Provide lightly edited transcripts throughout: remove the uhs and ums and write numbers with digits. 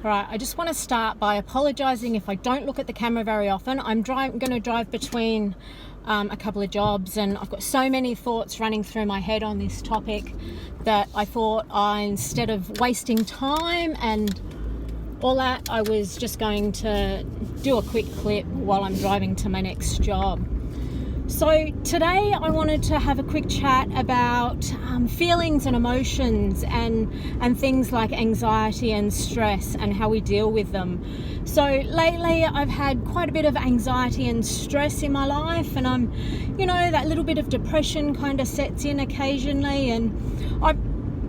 All right, I just want to start by apologising if I don't look at the camera very often. I'm going to drive between a couple of jobs, and I've got so many thoughts running through my head on this topic that I thought instead of wasting time and all that, I was just going to do a quick clip while I'm driving to my next job. So today I wanted to have a quick chat about feelings and emotions and things like anxiety and stress and how we deal with them. So lately I've had quite a bit of anxiety and stress in my life, and that little bit of depression kind of sets in occasionally, and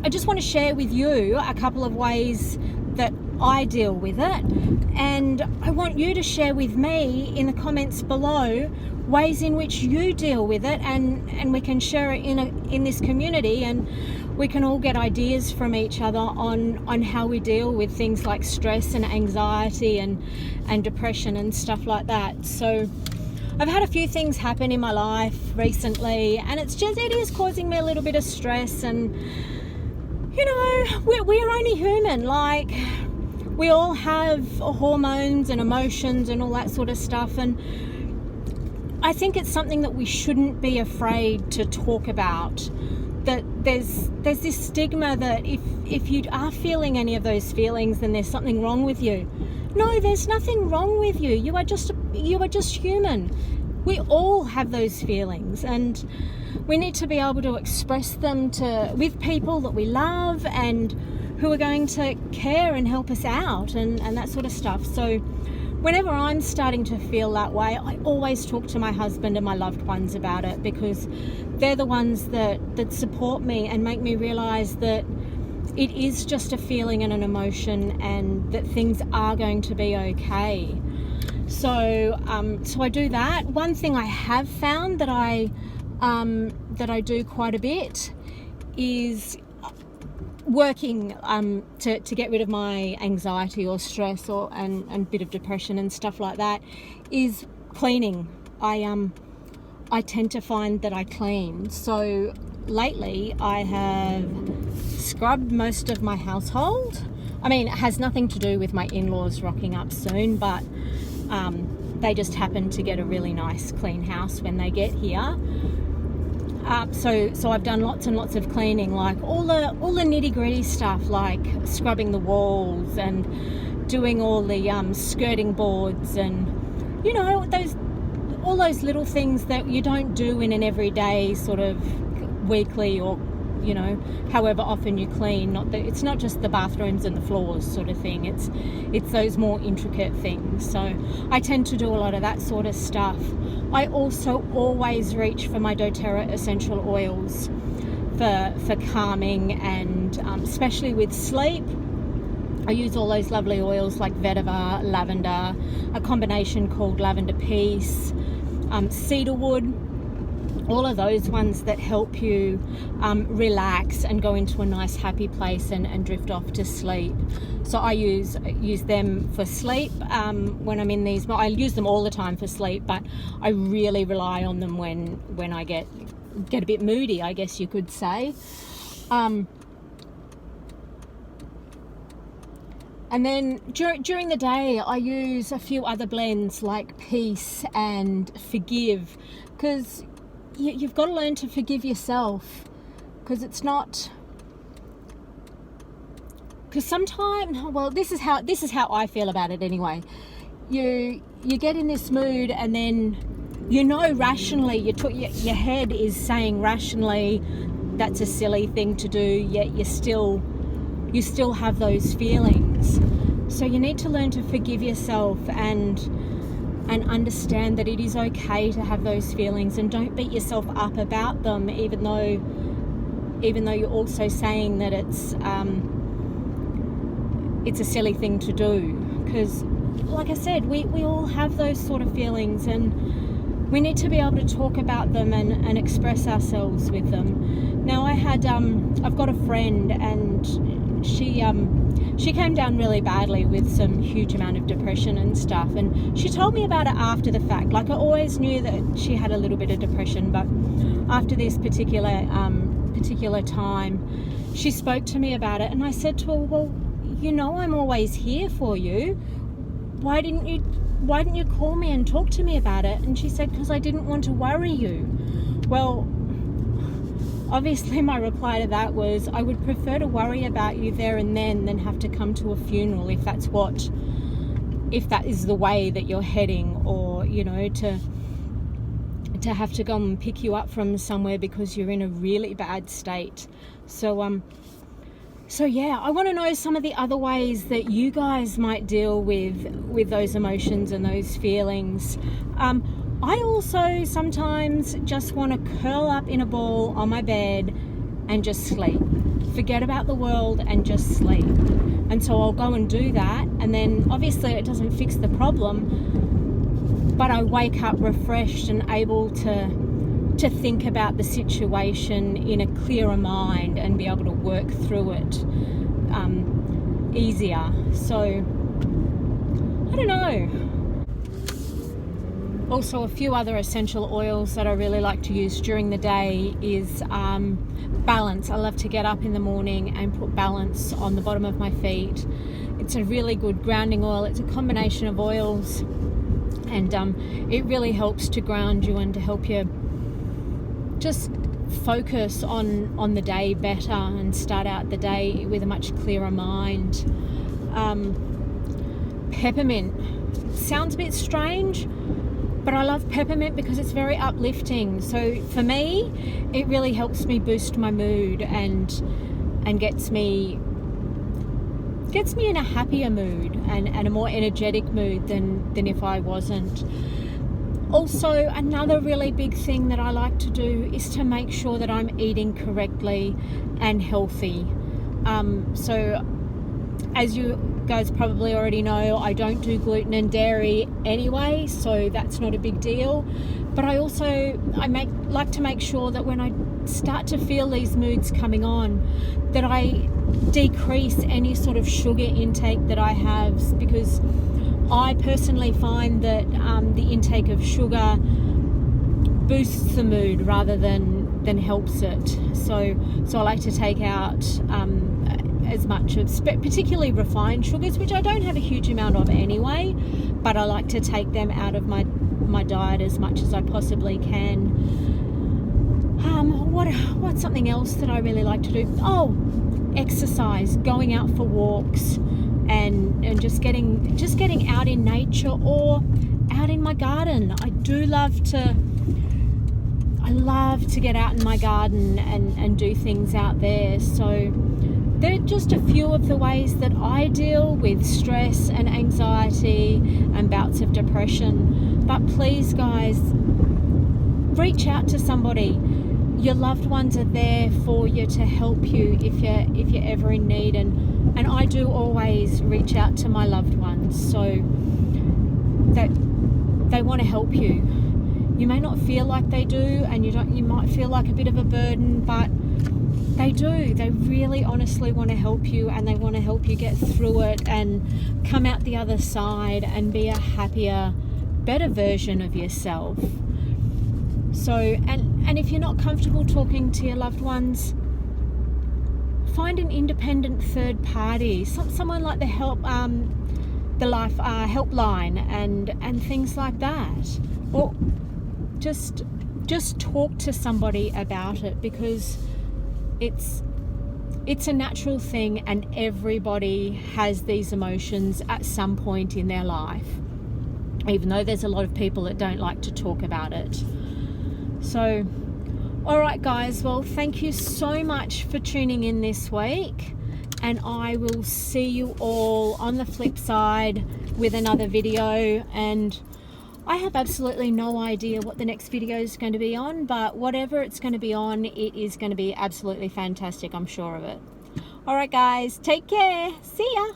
I just want to share with you a couple of ways that I deal with it, and I want you to share with me in the comments below ways in which you deal with it, and we can share it in this community, and we can all get ideas from each other on how we deal with things like stress and anxiety and depression and stuff like that. So I've had a few things happen in my life recently, and it is causing me a little bit of stress, and we're only human. Like, we all have hormones and emotions and all that sort of stuff, and I think it's something that we shouldn't be afraid to talk about. That there's this stigma that if you are feeling any of those feelings, then there's something wrong with you. No, there's nothing wrong with you. You are just human. We all have those feelings, and we need to be able to express them with people that we love and who are going to care and help us out and that sort of stuff. So whenever I'm starting to feel that way, I always talk to my husband and my loved ones about it, because they're the ones that support me and make me realize that it is just a feeling and an emotion, and that things are going to be okay. So I do that. One thing I have found that I do quite a bit is working to get rid of my anxiety or stress and a bit of depression and stuff like that, is cleaning. I tend to find that I clean. So lately I have scrubbed most of my household. I mean, it has nothing to do with my in-laws rocking up soon, but they just happen to get a really nice clean house when they get here. So I've done lots and lots of cleaning, like all the nitty-gritty stuff, like scrubbing the walls and doing all the skirting boards, and all those little things that you don't do in an everyday sort of weekly or however often you clean. It's not just the bathrooms and the floors sort of thing. It's those more intricate things. So I tend to do a lot of that sort of stuff. I also always reach for my doTERRA essential oils for calming, and especially with sleep. I use all those lovely oils like vetiver, lavender, a combination called lavender peace, cedarwood. All of those ones that help you relax and go into a nice happy place and drift off to sleep. So I use them for sleep when I'm in these. I use them all the time for sleep, but I really rely on them when I get a bit moody, I guess you could say. And then during the day I use a few other blends like Peace and Forgive, because you've got to learn to forgive yourself, because it's not, because sometimes, well, this is how I feel about it anyway. You get in this mood, and then rationally your head is saying rationally that's a silly thing to do, yet you still have those feelings. So you need to learn to forgive yourself and understand that it is okay to have those feelings, and don't beat yourself up about them, even though you're also saying that it's a silly thing to do. Because like I said, we all have those sort of feelings, and we need to be able to talk about them and express ourselves with them. Now I've got a friend, and she came down really badly with some huge amount of depression and stuff, and she told me about it after the fact. Like, I always knew that she had a little bit of depression, but after this particular time she spoke to me about it, and I said to her, well, you know I'm always here for you. Why didn't you call me and talk to me about it? And she said, because I didn't want to worry you. Well, obviously my reply to that was, I would prefer to worry about you there and then than have to come to a funeral if that is the way that you're heading, or, you know, to have to go and pick you up from somewhere because you're in a really bad state. So yeah, I want to know some of the other ways that you guys might deal with those emotions and those feelings. I also sometimes just want to curl up in a ball on my bed and just sleep. Forget about the world and just sleep. And so I'll go and do that, and then obviously it doesn't fix the problem, but I wake up refreshed and able to think about the situation in a clearer mind and be able to work through it easier. So I don't know. Also, a few other essential oils that I really like to use during the day is Balance. I love to get up in the morning and put Balance on the bottom of my feet. It's a really good grounding oil. It's a combination of oils, and it really helps to ground you and to help you just focus on the day better and start out the day with a much clearer mind. Peppermint sounds a bit strange, but I love peppermint because it's very uplifting. So for me, it really helps me boost my mood and gets me in a happier mood and a more energetic mood than if I wasn't. Also, another really big thing that I like to do is to make sure that I'm eating correctly and healthy. So as you guys probably already know, I don't do gluten and dairy anyway, so that's not a big deal. But I like to make sure that when I start to feel these moods coming on, that I decrease any sort of sugar intake that I have, because I personally find that the intake of sugar boosts the mood rather than helps it. So I like to take out as much of, particularly refined sugars, which I don't have a huge amount of anyway, but I like to take them out of my diet as much as I possibly can. What's something else that I really like to do? Oh, exercise, going out for walks and just getting out in nature or out in my garden. I love to get out in my garden and do things out there. So they're just a few of the ways that I deal with stress and anxiety and bouts of depression. But please, guys, reach out to somebody. Your loved ones are there for you to help you if you're ever in need, and I do always reach out to my loved ones, so that they want to help you. You may not feel like they do, and you might feel like a bit of a burden, but they do. They really honestly want to help you, and they want to help you get through it and come out the other side and be a happier, better version of yourself. So, and if you're not comfortable talking to your loved ones, find an independent third party, someone like the Life Helpline and things like that, or just talk to somebody about it, because it's a natural thing, and everybody has these emotions at some point in their life, even though there's a lot of people that don't like to talk about it. So, all right, guys, well, thank you so much for tuning in this week, and I will see you all on the flip side with another video. And I have absolutely no idea what the next video is going to be on, but whatever it's going to be on, it is going to be absolutely fantastic. I'm sure of it. All right, guys, take care. See ya.